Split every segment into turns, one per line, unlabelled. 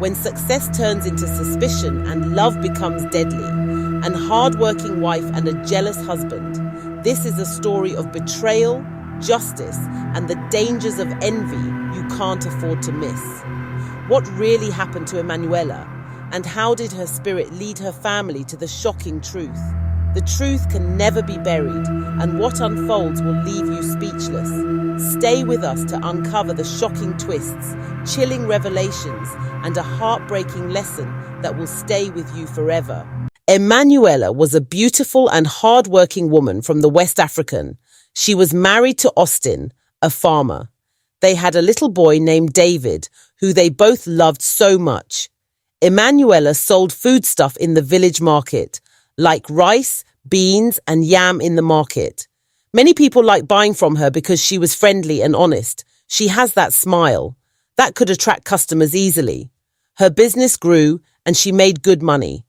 when success turns into suspicion and love becomes deadly, an hard-working wife and a jealous husband. This is a story of betrayal, justice, and the dangers of envy you can't afford to miss. What really happened to Emanuela, and how did her spirit lead her family to the shocking truth? The truth can never be buried, and what unfolds will leave you speechless. Stay with us to uncover the shocking twists, chilling revelations, and a heartbreaking lesson that will stay with you forever. Emanuela was a beautiful and hard-working woman from the West African. She was married to Austin, a farmer. They had a little boy named David, who they both loved so much. Emanuela sold foodstuff in the village market, like rice, beans, and yam in the market. Many people liked buying from her because she was friendly and honest. She has that smile. That could attract customers easily. Her business grew, and she made good money.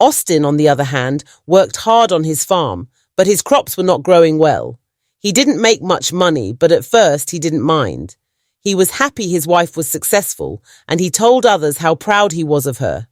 Austin, on the other hand, worked hard on his farm, but his crops were not growing well. He didn't make much money, but at first he didn't mind. He was happy his wife was successful, and he told others how proud he was of her.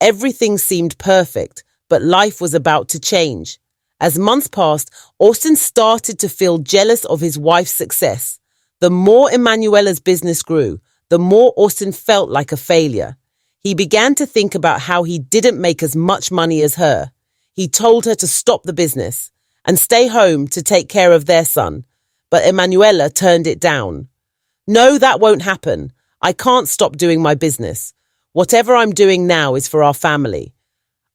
Everything seemed perfect, but life was about to change. As months passed, Austin started to feel jealous of his wife's success. The more Emanuela's business grew, the more Austin felt like a failure. He began to think about how he didn't make as much money as her. He told her to stop the business and stay home to take care of their son. But Emanuela turned it down. No, that won't happen. I can't stop doing my business. Whatever I'm doing now is for our family.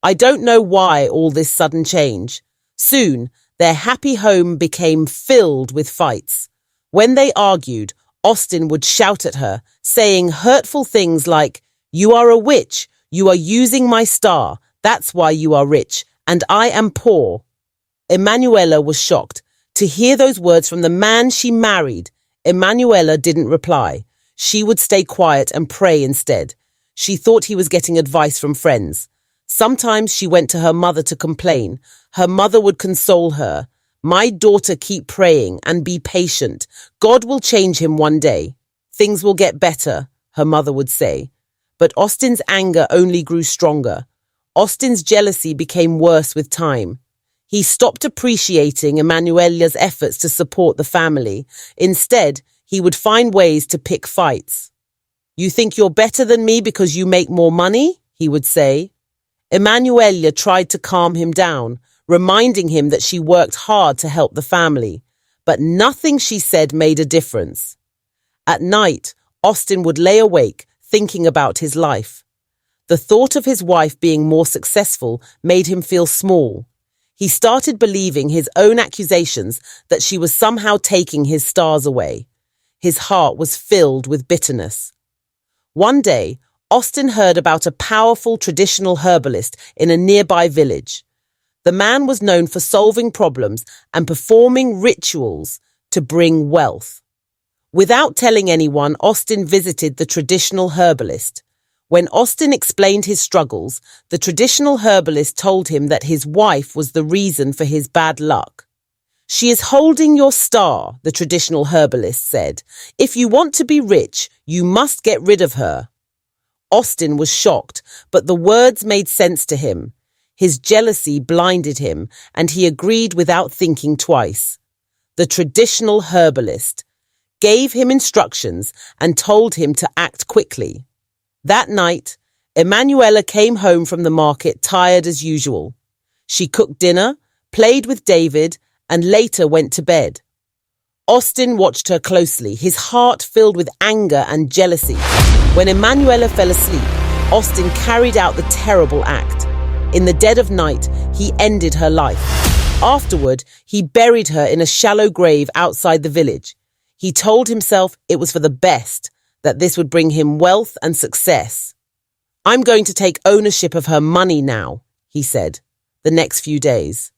I don't know why all this sudden change. Soon, their happy home became filled with fights. When they argued, Austin would shout at her, saying hurtful things like, "You are a witch. You are using my star. That's why you are rich, and I am poor." Emanuela was shocked to hear those words from the man she married. Emanuela didn't reply. She would stay quiet and pray instead. She thought he was getting advice from friends. Sometimes she went to her mother to complain. Her mother would console her. "My daughter, keep praying and be patient. God will change him one day. Things will get better," her mother would say. But Austin's anger only grew stronger. Austin's jealousy became worse with time. He stopped appreciating Emanuela's efforts to support the family. Instead, he would find ways to pick fights. "You think you're better than me because you make more money?" he would say. Emanuela tried to calm him down, reminding him that she worked hard to help the family. But nothing she said made a difference. At night, Austin would lay awake, thinking about his life. The thought of his wife being more successful made him feel small. He started believing his own accusations that she was somehow taking his stars away. His heart was filled with bitterness. One day, Austin heard about a powerful traditional herbalist in a nearby village. The man was known for solving problems and performing rituals to bring wealth. Without telling anyone, Austin visited the traditional herbalist. When Austin explained his struggles, the traditional herbalist told him that his wife was the reason for his bad luck. "She is holding your star," the traditional herbalist said. "If you want to be rich, you must get rid of her." Austin was shocked, but the words made sense to him. His jealousy blinded him, and he agreed without thinking twice. The traditional herbalist gave him instructions and told him to act quickly. That night, Emanuela came home from the market tired as usual. She cooked dinner, played with David, and later went to bed. Austin watched her closely, his heart filled with anger and jealousy. When Emanuela fell asleep, Austin carried out the terrible act. In the dead of night, he ended her life. Afterward, he buried her in a shallow grave outside the village. He told himself it was for the best, that this would bring him wealth and success. "I'm going to take ownership of her money now," he said, the next few days.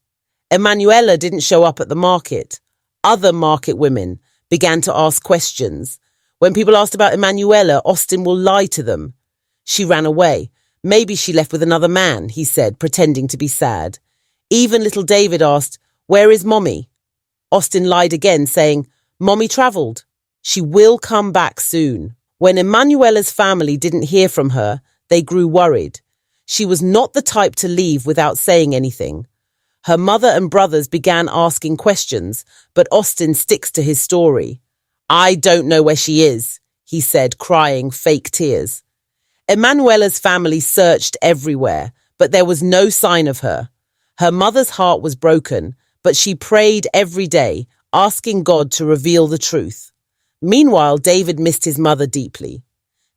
Emanuela didn't show up at the market. Other market women began to ask questions. When people asked about Emanuela, Austin will lie to them. "She ran away. Maybe she left with another man," he said, pretending to be sad. Even little David asked, "Where is Mommy?" Austin lied again, saying, "Mommy traveled. She will come back soon." When Emanuela's family didn't hear from her, They grew worried. She was not the type to leave without saying anything. Her mother and brothers began asking questions, but Austin sticks to his story. "I don't know where she is," he said, crying fake tears. Emanuela's family searched everywhere, but there was no sign of her. Her mother's heart was broken, but she prayed every day, asking God to reveal the truth. Meanwhile, David missed his mother deeply.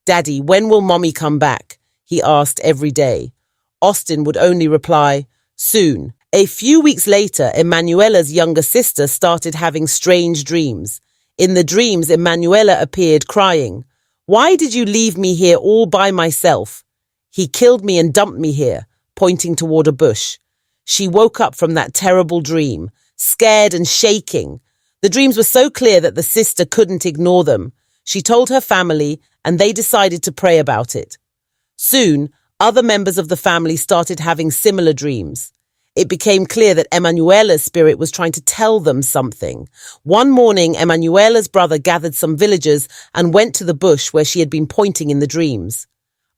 "Daddy, when will Mommy come back?" he asked every day. Austin would only reply, "Soon." A few weeks later, Emanuela's younger sister started having strange dreams. In the dreams, Emanuela appeared crying. "Why did you leave me here all by myself?" "He killed me and dumped me here," pointing toward a bush. She woke up from that terrible dream, scared and shaking. The dreams were so clear that the sister couldn't ignore them. She told her family, and they decided to pray about it. Soon, other members of the family started having similar dreams. It became clear that Emanuela's spirit was trying to tell them something. One morning, Emanuela's brother gathered some villagers and went to the bush where she had been pointing in the dreams.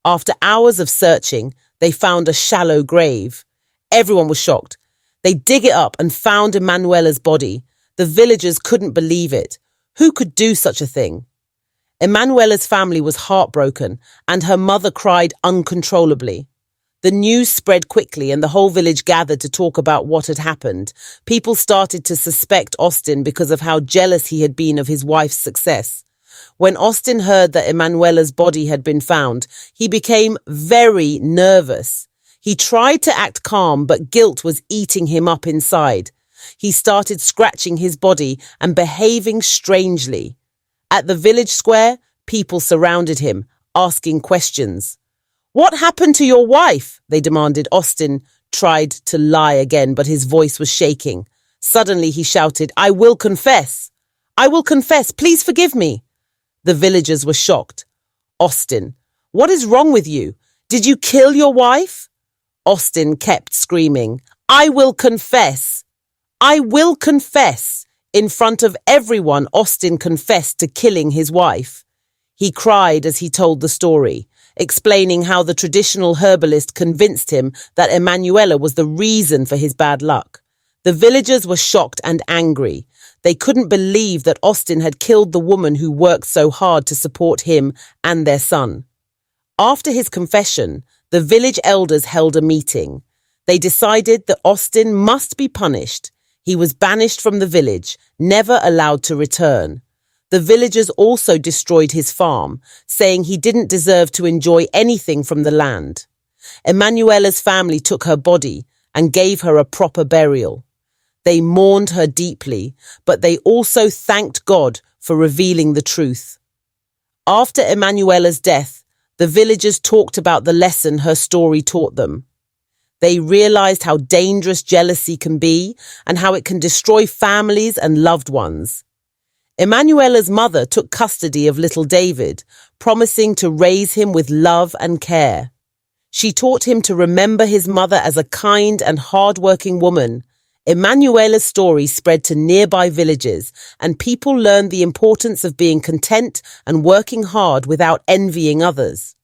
After hours of searching, they found a shallow grave. Everyone was shocked. They dig it up and found Emanuela's body. The villagers couldn't believe it. Who could do such a thing? Emanuela's family was heartbroken, and her mother cried uncontrollably. The news spread quickly and the whole village gathered to talk about what had happened. People started to suspect Austin because of how jealous he had been of his wife's success. When Austin heard that Emanuela's body had been found, he became very nervous. He tried to act calm, but guilt was eating him up inside. He started scratching his body and behaving strangely. At the village square, people surrounded him, asking questions. "What happened to your wife?" they demanded. Austin tried to lie again, but his voice was shaking. Suddenly he shouted, "I will confess! I will confess! Please forgive me!" The villagers were shocked. "Austin, what is wrong with you? Did you kill your wife?" Austin kept screaming, "I will confess! I will confess!" In front of everyone, Austin confessed to killing his wife. He cried as he told the story, explaining how the traditional herbalist convinced him that Emanuela was the reason for his bad luck. The villagers were shocked and angry. They couldn't believe that Austin had killed the woman who worked so hard to support him and their son. After his confession, the village elders held a meeting. They decided that Austin must be punished. He was banished from the village, never allowed to return. The villagers also destroyed his farm, saying he didn't deserve to enjoy anything from the land. Emanuela's family took her body and gave her a proper burial. They mourned her deeply, but they also thanked God for revealing the truth. After Emanuela's death, the villagers talked about the lesson her story taught them. They realized how dangerous jealousy can be and how it can destroy families and loved ones. Emanuela's mother took custody of little David, promising to raise him with love and care. She taught him to remember his mother as a kind and hard-working woman. Emanuela's story spread to nearby villages, and people learned the importance of being content and working hard without envying others.